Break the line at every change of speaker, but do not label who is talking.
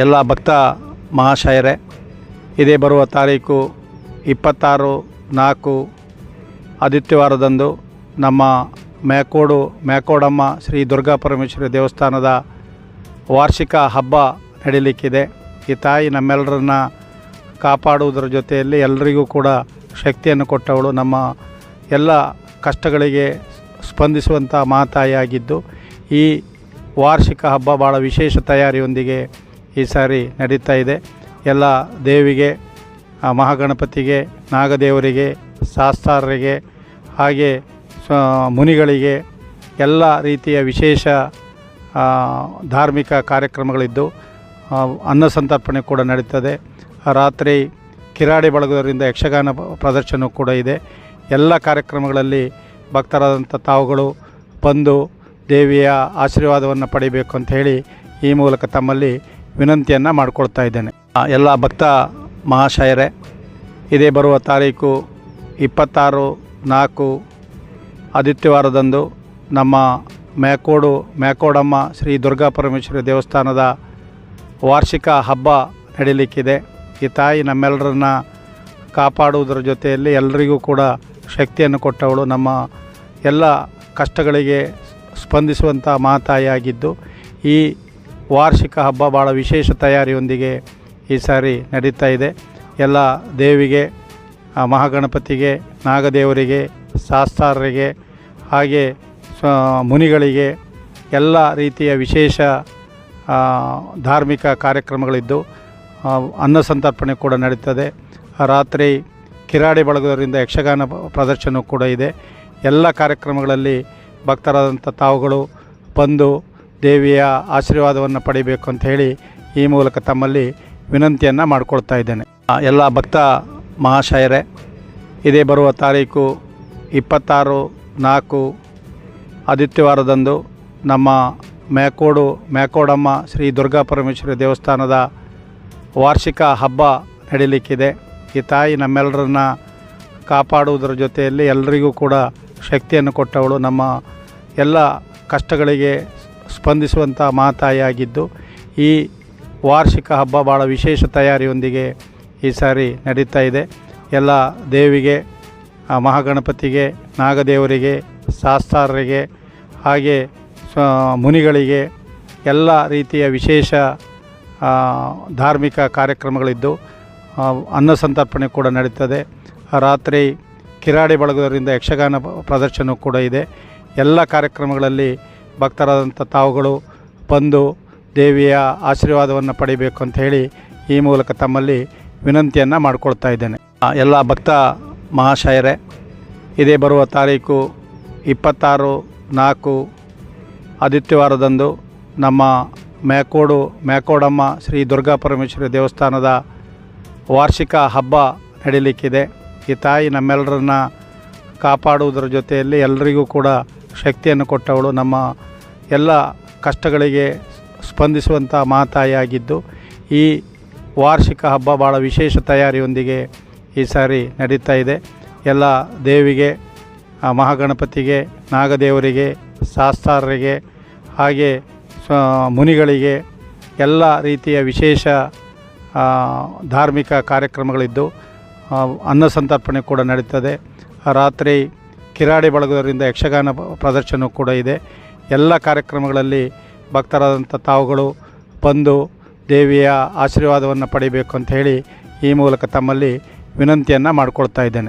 ಎಲ್ಲ ಭಕ್ತ ಮಹಾಶಯರೇ, ಇದೇ ಬರುವ ತಾರೀಕು 26/4 ಆದಿತ್ಯವಾರದಂದು ನಮ್ಮ ಮ್ಯಾಕೋಡಮ್ಮ ಶ್ರೀ ದುರ್ಗಾ ಪರಮೇಶ್ವರಿ ದೇವಸ್ಥಾನದ ವಾರ್ಷಿಕ ಹಬ್ಬ ನಡೀಲಿಕ್ಕಿದೆ. ಈ ತಾಯಿ ನಮ್ಮೆಲ್ಲರನ್ನ ಕಾಪಾಡುವುದರ ಜೊತೆಯಲ್ಲಿ ಎಲ್ಲರಿಗೂ ಕೂಡ ಶಕ್ತಿಯನ್ನು ಕೊಟ್ಟವಳು. ನಮ್ಮ ಎಲ್ಲ ಕಷ್ಟಗಳಿಗೆ ಸ್ಪಂದಿಸುವಂಥ ಮಹಾತಾಯಿಯಾಗಿದ್ದು, ಈ ವಾರ್ಷಿಕ ಹಬ್ಬ ಭಾಳ ವಿಶೇಷ ತಯಾರಿಯೊಂದಿಗೆ ಈ ಸಾರಿ ನಡೀತಾ ಇದೆ. ಎಲ್ಲ ದೇವಿಗೆ, ಮಹಾಗಣಪತಿಗೆ, ನಾಗದೇವರಿಗೆ, ಶಾಸ್ತಾರರಿಗೆ, ಹಾಗೆ ಮುನಿಗಳಿಗೆ ಎಲ್ಲ ರೀತಿಯ ವಿಶೇಷ ಧಾರ್ಮಿಕ ಕಾರ್ಯಕ್ರಮಗಳಿದ್ದು ಅನ್ನ ಸಂತರ್ಪಣೆ ಕೂಡ ನಡೀತದೆ. ರಾತ್ರಿ ಕಿರಾಡಿ ಬಳಗದವರಿಂದ ಯಕ್ಷಗಾನ ಪ್ರದರ್ಶನ ಕೂಡ ಇದೆ. ಎಲ್ಲ ಕಾರ್ಯಕ್ರಮಗಳಲ್ಲಿ ಭಕ್ತರಾದಂಥ ತಾವುಗಳು ಬಂದು ದೇವಿಯ ಆಶೀರ್ವಾದವನ್ನು ಪಡಿಬೇಕು ಅಂತ ಹೇಳಿ ಈ ಮೂಲಕ ತಮ್ಮಲ್ಲಿ ವಿನಂತಿಯನ್ನು ಮಾಡಿಕೊಳ್ತಾ ಇದ್ದೇನೆ. ಎಲ್ಲ ಭಕ್ತ ಮಹಾಶಯರೇ, ಇದೇ ಬರುವ ತಾರೀಕು 26/4 ಆದಿತ್ಯವಾರದಂದು ನಮ್ಮ ಮ್ಯಾಕೋಡಮ್ಮ ಶ್ರೀ ದುರ್ಗಾ ಪರಮೇಶ್ವರಿ ದೇವಸ್ಥಾನದ ವಾರ್ಷಿಕ ಹಬ್ಬ ನಡೀಲಿಕ್ಕಿದೆ. ಈ ತಾಯಿ ನಮ್ಮೆಲ್ಲರನ್ನ ಕಾಪಾಡುವುದರ ಜೊತೆಯಲ್ಲಿ ಎಲ್ಲರಿಗೂ ಕೂಡ ಶಕ್ತಿಯನ್ನು ಕೊಟ್ಟವಳು. ನಮ್ಮ ಎಲ್ಲ ಕಷ್ಟಗಳಿಗೆ ಸ್ಪಂದಿಸುವಂಥ ಮಹಾತಾಯಿಯಾಗಿದ್ದು, ಈ ವಾರ್ಷಿಕ ಹಬ್ಬ ಭಾಳ ವಿಶೇಷ ತಯಾರಿಯೊಂದಿಗೆ ಈ ಸಾರಿ ನಡೀತಾ ಇದೆ. ಎಲ್ಲ ದೇವಿಗೆ, ಮಹಾಗಣಪತಿಗೆ, ನಾಗದೇವರಿಗೆ, ಶಾಸ್ತಾರರಿಗೆ, ಹಾಗೆ ಮುನಿಗಳಿಗೆ ಎಲ್ಲ ರೀತಿಯ ವಿಶೇಷ ಧಾರ್ಮಿಕ ಕಾರ್ಯಕ್ರಮಗಳಿದ್ದು ಅನ್ನ ಸಂತರ್ಪಣೆ ಕೂಡ ನಡೀತದೆ. ರಾತ್ರಿ ಕಿರಾಡಿ ಬಳಗದವರಿಂದ ಯಕ್ಷಗಾನ ಪ್ರದರ್ಶನ ಕೂಡ ಇದೆ. ಎಲ್ಲ ಕಾರ್ಯಕ್ರಮಗಳಲ್ಲಿ ಭಕ್ತರಾದಂಥ ತಾವುಗಳು ಬಂದು ದೇವಿಯ ಆಶೀರ್ವಾದವನ್ನು ಪಡಿಬೇಕು ಅಂತ ಹೇಳಿ ಈ ಮೂಲಕ ತಮ್ಮಲ್ಲಿ ವಿನಂತಿಯನ್ನು ಮಾಡಿಕೊಳ್ತಾ ಇದ್ದೇನೆ. ಎಲ್ಲ ಭಕ್ತ ಮಹಾಶಯರೇ, ಇದೇ ಬರುವ ತಾರೀಕು 26/4 ಆದಿತ್ಯವಾರದಂದು ನಮ್ಮ ಮ್ಯಾಕೋಡಮ್ಮ ಶ್ರೀ ದುರ್ಗಾ ಪರಮೇಶ್ವರಿ ದೇವಸ್ಥಾನದ ವಾರ್ಷಿಕ ಹಬ್ಬ ನಡೀಲಿಕ್ಕಿದೆ. ಈ ತಾಯಿ ನಮ್ಮೆಲ್ಲರನ್ನ ಕಾಪಾಡುವುದರ ಜೊತೆಯಲ್ಲಿ ಎಲ್ಲರಿಗೂ ಕೂಡ ಶಕ್ತಿಯನ್ನು ಕೊಟ್ಟವಳು. ನಮ್ಮ ಎಲ್ಲ ಕಷ್ಟಗಳಿಗೆ ಸ್ಪಂದಿಸುವಂಥ ಮಹಾತಾಯಿಯಾಗಿದ್ದು, ಈ ವಾರ್ಷಿಕ ಹಬ್ಬ ಭಾಳ ವಿಶೇಷ ತಯಾರಿಯೊಂದಿಗೆ ಈ ಸಾರಿ ನಡೀತಾ ಇದೆ. ಎಲ್ಲ ದೇವಿಗೆ, ಮಹಾಗಣಪತಿಗೆ, ನಾಗದೇವರಿಗೆ, ಶಾಸ್ತಾರರಿಗೆ, ಹಾಗೆ ಮುನಿಗಳಿಗೆ ಎಲ್ಲ ರೀತಿಯ ವಿಶೇಷ ಧಾರ್ಮಿಕ ಕಾರ್ಯಕ್ರಮಗಳಿದ್ದು ಅನ್ನ ಸಂತರ್ಪಣೆ ಕೂಡ ನಡೀತದೆ. ರಾತ್ರಿ ಕಿರಾಡಿ ಬಳಗದವರಿಂದ ಯಕ್ಷಗಾನ ಪ್ರದರ್ಶನ ಕೂಡ ಇದೆ. ಎಲ್ಲ ಕಾರ್ಯಕ್ರಮಗಳಲ್ಲಿ ಭಕ್ತರಾದಂಥ ತಾವುಗಳು ಬಂದು ದೇವಿಯ ಆಶೀರ್ವಾದವನ್ನು ಪಡಿಬೇಕು ಅಂತ ಹೇಳಿ ಈ ಮೂಲಕ ತಮ್ಮಲ್ಲಿ ವಿನಂತಿಯನ್ನು ಮಾಡಿಕೊಳ್ತಾ ಇದ್ದೇನೆ. ಎಲ್ಲ ಭಕ್ತ ಮಹಾಶಯರೇ, ಇದೇ ಬರುವ ತಾರೀಕು 26/4 ಆದಿತ್ಯವಾರದಂದು ನಮ್ಮ ಮ್ಯಾಕೋಡಮ್ಮ ಶ್ರೀ ದುರ್ಗಾ ಪರಮೇಶ್ವರಿ ದೇವಸ್ಥಾನದ ವಾರ್ಷಿಕ ಹಬ್ಬ ನಡೀಲಿಕ್ಕಿದೆ. ಈ ತಾಯಿ ನಮ್ಮೆಲ್ಲರನ್ನ ಕಾಪಾಡುವುದರ ಜೊತೆಯಲ್ಲಿ ಎಲ್ಲರಿಗೂ ಕೂಡ ಶಕ್ತಿಯನ್ನು ಕೊಟ್ಟವಳು. ನಮ್ಮ ಎಲ್ಲ ಕಷ್ಟಗಳಿಗೆ ಸ್ಪಂದಿಸುವಂಥ ಮಹಾತಾಯಿಯಾಗಿದ್ದು, ಈ ವಾರ್ಷಿಕ ಹಬ್ಬ ಭಾಳ ವಿಶೇಷ ತಯಾರಿಯೊಂದಿಗೆ ಈ ಸಾರಿ ನಡೀತಾ ಇದೆ. ಎಲ್ಲ ದೇವಿಗೆ, ಮಹಾಗಣಪತಿಗೆ, ನಾಗದೇವರಿಗೆ, ಶಾಸ್ತಾರರಿಗೆ, ಹಾಗೆ ಮುನಿಗಳಿಗೆ ಎಲ್ಲ ರೀತಿಯ ವಿಶೇಷ ಧಾರ್ಮಿಕ ಕಾರ್ಯಕ್ರಮಗಳಿದ್ದು ಅನ್ನ ಸಂತರ್ಪಣೆ ಕೂಡ ನಡೀತದೆ. ರಾತ್ರಿ ಕಿರಾಡಿ ಬಳಗದವರಿಂದ ಯಕ್ಷಗಾನ ಪ್ರದರ್ಶನ ಕೂಡ ಇದೆ. ಎಲ್ಲ ಕಾರ್ಯಕ್ರಮಗಳಲ್ಲಿ ಭಕ್ತರಾದಂಥ ತಾವುಗಳು ಬಂದು ದೇವಿಯ ಆಶೀರ್ವಾದವನ್ನು ಪಡಿಬೇಕು ಅಂತ ಹೇಳಿ ಈ ಮೂಲಕ ತಮ್ಮಲ್ಲಿ ವಿನಂತಿಯನ್ನು ಮಾಡಿಕೊಳ್ತಾ ಇದ್ದೇನೆ.